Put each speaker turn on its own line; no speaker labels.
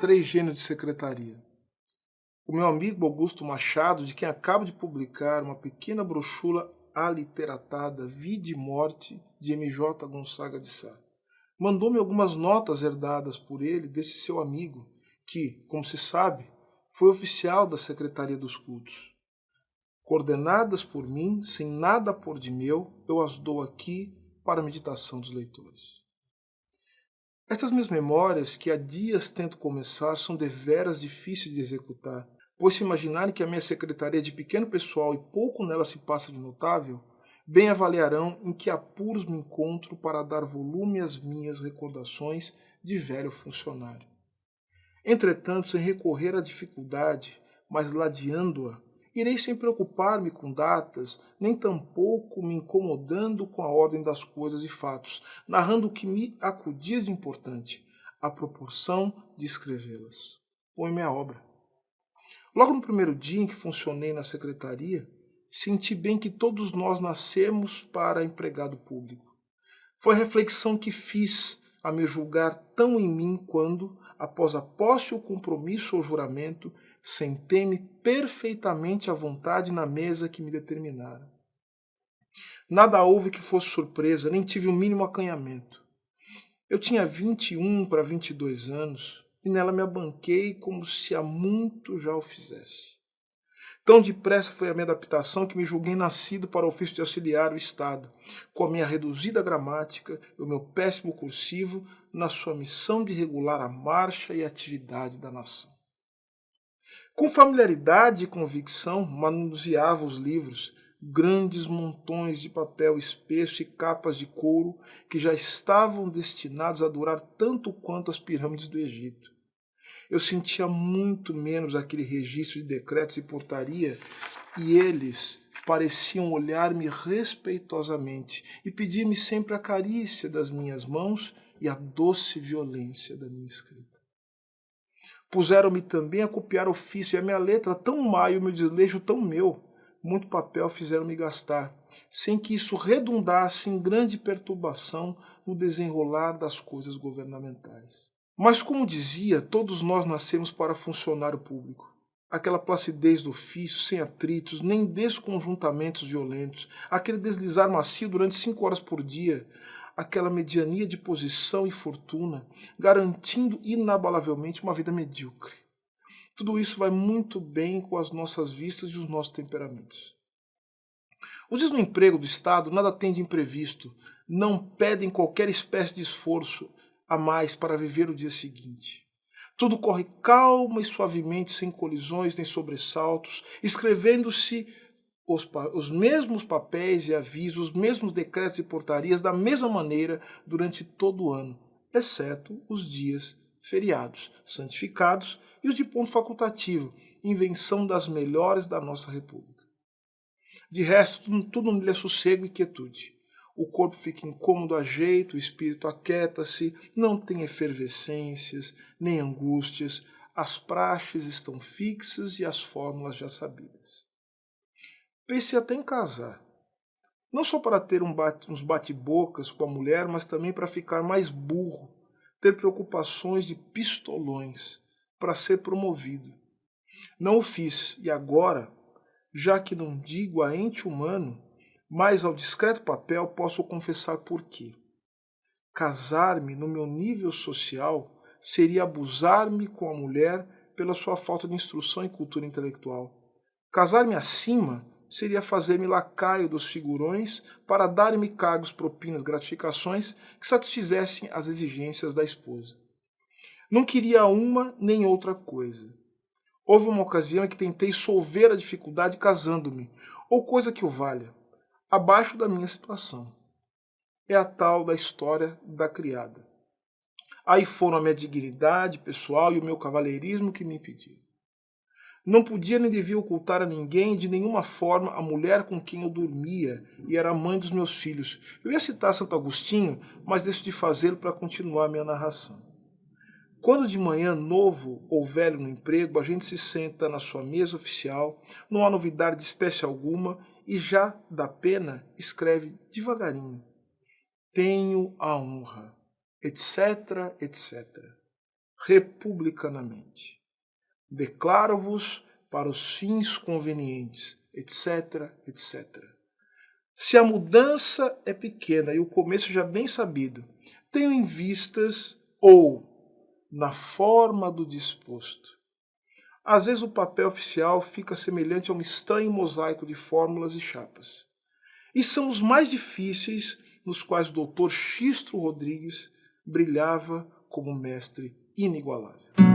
3 gênios de secretaria. O meu amigo Augusto Machado, de quem acabo de publicar uma pequena brochura aliteratada Vida e Morte de M.J. Gonçaga de Sá, mandou-me algumas notas herdadas por ele desse seu amigo, que, como se sabe, foi oficial da Secretaria dos Cultos. Coordenadas por mim, sem nada por de meu, eu as dou aqui para a meditação dos leitores. Estas minhas memórias, que há dias tento começar, são deveras difíceis de executar, pois se imaginarem que a minha secretaria é de pequeno pessoal e pouco nela se passa de notável, bem avaliarão em que apuros me encontro para dar volume às minhas recordações de velho funcionário. Entretanto, sem recorrer à dificuldade, mas ladeando-a, irei sem preocupar-me com datas, nem tampouco me incomodando com a ordem das coisas e fatos, narrando o que me acudir de importante, à proporção de escrevê-las. Põe-me a obra. Logo no primeiro dia em que funcionei na secretaria, senti bem que todos nós nascemos para empregado público. Foi a reflexão que fiz a me julgar tão em mim quando, após a posse o compromisso ou juramento, sentei-me perfeitamente à vontade na mesa que me determinara. Nada houve que fosse surpresa, nem tive o mínimo acanhamento. Eu tinha 21 para 22 anos e nela me abanquei como se há muito já o fizesse. Tão depressa foi a minha adaptação que me julguei nascido para o ofício de auxiliar o Estado, com a minha reduzida gramática e o meu péssimo cursivo na sua missão de regular a marcha e a atividade da nação. Com familiaridade e convicção, manuseava os livros, grandes montões de papel espesso e capas de couro que já estavam destinados a durar tanto quanto as pirâmides do Egito. Eu sentia muito menos aquele registro de decretos e portaria, e eles pareciam olhar-me respeitosamente e pedir-me sempre a carícia das minhas mãos e a doce violência da minha escrita. Puseram-me também a copiar ofício, e a minha letra tão má e o meu desleixo tão meu, muito papel fizeram-me gastar, sem que isso redundasse em grande perturbação no desenrolar das coisas governamentais. Mas, como dizia, todos nós nascemos para funcionário público. Aquela placidez do ofício, sem atritos, nem desconjuntamentos violentos, aquele deslizar macio durante 5 horas por dia, aquela mediania de posição e fortuna, garantindo inabalavelmente uma vida medíocre. Tudo isso vai muito bem com as nossas vistas e os nossos temperamentos. Os dias no emprego do Estado nada têm de imprevisto, não pedem qualquer espécie de esforço a mais para viver o dia seguinte. Tudo corre calma e suavemente, sem colisões nem sobressaltos, escrevendo-se os mesmos papéis e avisos, os mesmos decretos e portarias da mesma maneira durante todo o ano, exceto os dias feriados, santificados e os de ponto facultativo, invenção das melhores da nossa República. De resto, tudo nele é sossego e quietude. O corpo fica incômodo a jeito, o espírito aquieta-se, não tem efervescências, nem angústias, as praxes estão fixas e as fórmulas já sabidas. Pensei até em casar, não só para ter uns bate-bocas com a mulher, mas também para ficar mais burro, ter preocupações de pistolões, para ser promovido. Não o fiz, e agora, já que não digo a ente humano, mas ao discreto papel posso confessar por quê. Casar-me no meu nível social seria abusar-me com a mulher pela sua falta de instrução e cultura intelectual. Casar-me acima seria fazer-me lacaio dos figurões para darem-me cargos, propinas, gratificações que satisfizessem as exigências da esposa. Não queria uma nem outra coisa. Houve uma ocasião em que tentei solver a dificuldade casando-me, ou coisa que o valha, abaixo da minha situação. É a tal da história da criada. Aí foram a minha dignidade pessoal e o meu cavalheirismo que me impediram. Não podia nem devia ocultar a ninguém, de nenhuma forma, a mulher com quem eu dormia e era a mãe dos meus filhos. Eu ia citar Santo Agostinho, mas deixo de fazê-lo para continuar a minha narração. Quando de manhã, novo ou velho no emprego, a gente se senta na sua mesa oficial, não há novidade de espécie alguma, e já da pena escreve devagarinho: tenho a honra, etc, etc. republicanamente. Declaro-vos para os fins convenientes, etc, etc. Se a mudança é pequena e o começo já bem sabido, tenho em vistas ou na forma do disposto. Às vezes o papel oficial fica semelhante a um estranho mosaico de fórmulas e chapas. E são os mais difíceis nos quais o Dr. Xistro Rodrigues brilhava como mestre inigualável.